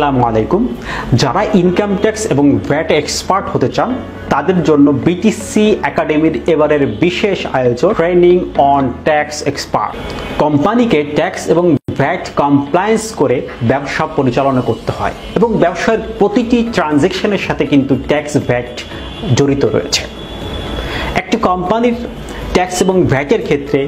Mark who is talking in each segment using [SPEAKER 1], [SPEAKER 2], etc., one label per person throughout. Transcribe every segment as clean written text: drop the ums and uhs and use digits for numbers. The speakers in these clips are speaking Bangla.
[SPEAKER 1] আসসালামু আলাইকুম। যারা ইনকাম ট্যাক্স এবং ভ্যাট এক্সপার্ট হতে চান তাদের জন্য বিটিসি একাডেমির এবারের বিশেষ আয়োজন ট্রেনিং অন ট্যাক্স এক্সপার্ট। কোম্পানিকে ট্যাক্স এবং ভ্যাট কমপ্লায়েন্স করে ব্যবসা পরিচালনা করতে হয় এবং ব্যবসার প্রতিটি ট্রানজ্যাকশনের সাথে কিন্তু ট্যাক্স ভ্যাট জড়িত রয়েছে। একটি কোম্পানির ট্যাক্স এবং ভ্যাটের ক্ষেত্রে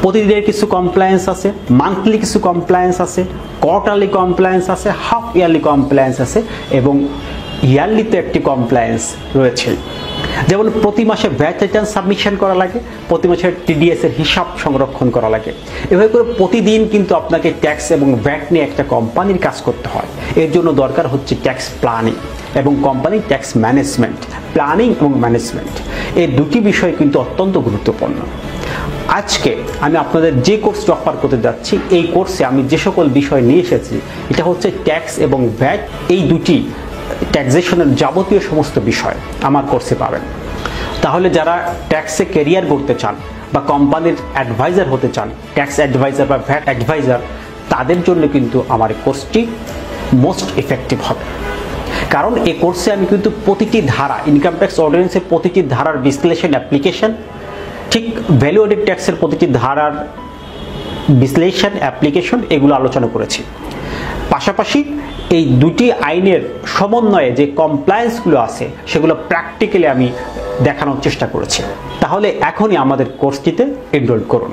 [SPEAKER 1] প্রতিদিনের কিছু কমপ্লায়েন্স আছে, মান্থলি কিছু কমপ্লায়েন্স আছে, কোয়ার্টারলি কমপ্লায়েন্স আছে, হাফ ইয়ারলি কমপ্লায়েন্স আছে এবং ইয়ারলিতে একটি কমপ্লায়েন্স রয়েছে। যেমন প্রতি মাসে ভ্যাট রিটার্ন সাবমিশন করা লাগে, প্রতি মাসের টিডিএস এর হিসাব সংরক্ষণ করা লাগে। এভাবে করে প্রতিদিন কিন্তু আপনাকে ট্যাক্স এবং ভ্যাট নিয়ে একটা কোম্পানির কাজ করতে হয়। এর জন্য দরকার হচ্ছে ট্যাক্স প্ল্যানিং এবং কোম্পানির ট্যাক্স ম্যানেজমেন্ট। প্ল্যানিং এবং ম্যানেজমেন্ট এই দুটি বিষয় কিন্তু অত্যন্ত গুরুত্বপূর্ণ। আজকে আমি আপনাদের যে কোর্সটি অফার করতে যাচ্ছি, এই কোর্সে আমি যে সকল বিষয় নিয়ে এসেছি এটা হচ্ছে ট্যাক্স এবং ভ্যাট, এই দুটি ট্যাক্সেশনের যাবতীয় সমস্ত বিষয় আমার কোর্সে পাবেন। তাহলে যারা ট্যাক্সে ক্যারিয়ার করতে চান বা কোম্পানির অ্যাডভাইজার হতে চান, ট্যাক্স অ্যাডভাইজার বা ভ্যাট অ্যাডভাইজার, তাদের জন্য কিন্তু আমার কোর্সটি মোস্ট ইফেক্টিভ হবে। কারণ এই কোর্সে আমি কিন্তু প্রতিটি ধারা, ইনকাম ট্যাক্স অর্ডিন্যান্সের প্রতিটি ধারার বিশ্লেষণ, অ্যাপ্লিকেশন, ঠিক ভ্যালু অ্যাডেড ট্যাক্সের প্রতিটি ধারার বিশ্লেষণ, অ্যাপ্লিকেশন এগুলো আলোচনা করেছি। পাশাপাশি এই দুটি আইনের সমন্বয়ে যে কমপ্লায়েন্সগুলো আছে সেগুলো প্র্যাকটিক্যালি আমি দেখানোর চেষ্টা করেছি। তাহলে এখনই আমাদের কোর্সটিতে এনরোল করুন।